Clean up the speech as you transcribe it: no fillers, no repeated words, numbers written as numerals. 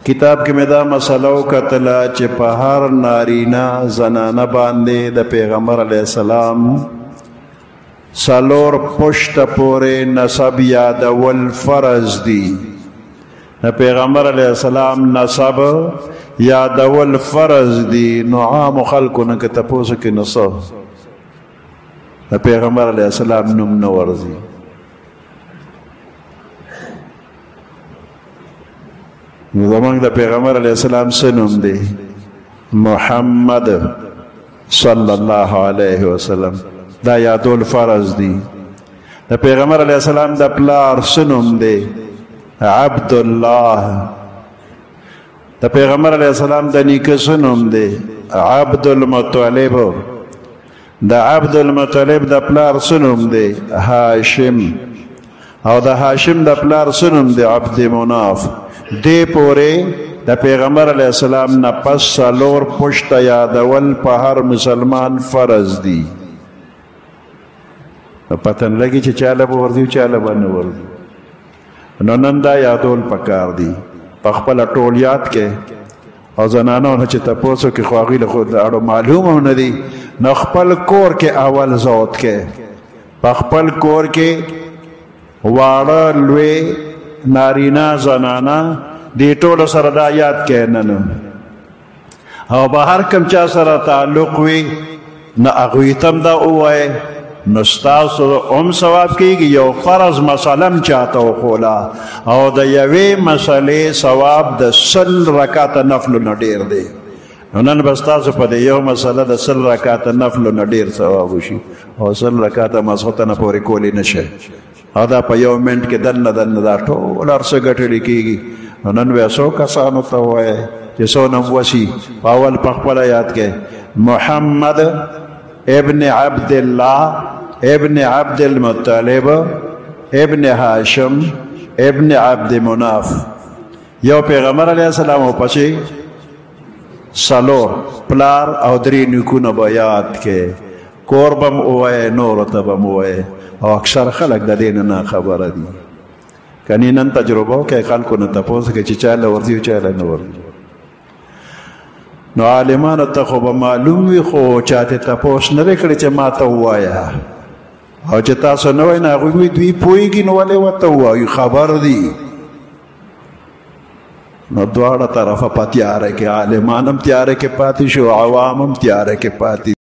کتاب کې مې دا مسله وکتله چې په هر نارینه زنانه باندې د پیغمبر علیه السلام څلور پشته پورې نسب یادول فرض دي. د پیغمبر علیه السلام نسب یادول فرض دي. نو عام خلکو نه که تپوس کې نو څه د پیغمبر علیه السلام نوم نه ورځي. نو زمونږ د پیغمبر علیه السلام څه نوم دی؟ محمد صلی الله علیه وسلم. دا یادول فرض دی. د پیغمبر علیه السلام د پلار څه نوم دی؟ عبدالله. د پیغمبر علیه السلام د نیکه څه نوم دی؟ عبدالمطلب. د عبدالمطلب د پلار څه نوم دی؟ هاشم. او د هاشم د پلار څه نوم دی؟ عبد مناف. دې پورې د پیغمبر علیه السلام نه پس څلور پشته یادول په هر مسلمان فرض دي. پته نه لګي چې چاله به ورځي او چاله به نه ورځي. نو نن دا یادول پکار دي. په خپله ټول یاد کې او زنانو نه چې تپوس وکړي خو هغوی له خو اړو معلومه نه دي. نو خپل کور کې اول ذوت کې په خپل کور کې واړه لوی نارینا زنانا دی ټولو سره دا یاد کې نن او به هر کم چا سره تعلق وي نه هغوی ته هم دا ووایې نو ستاسو هم ثواب کېږي. یو فرض مسله هم چاته وښوله او د یوې مسلې ثواب د 100 رکعته نفلو نه ډېر دی. نو نن به ستاسو په دې یو مسله د 100 رکعته نفلو نه ډېر ثواب وشي او 100 رکعته ماسخوتنه پورې کولی نه شي. او دا په یو منټ کې دننه دا ټول هر څه ګټلی کېږي. نو نن بیا څو کسانو ته ووایې چې څو نم وسي په اول په خپله یاد کې محمد ابن عبدالله ابن عبد المطلب ابن هاشم ابن عبد مناف. یو پیغمبر علیه السلام او پسې څلور پلار او درې نیکونه به یاد کې کور به م ووایې نورو ته به م ووایې او اکثر خلک د دې نه خبره دي. کنی نن تجربه وکړئ خلکو نه تپوس وکړئ چې چاله ورځي او چاله نه ورځي. نو عالمانو ته خو به معلوم وي خو چاته تپوس نه دی کړی چې ما ته ووایه او چې تاسو نه وایئ نو هغوی وایي دوی پوهېږي نو ولې ورته ووایو خبر دي. نو دواړه طرفه په تیاره کې عالمان هم تیاره کې پاتې شو عوام هم تیاره کې پاتې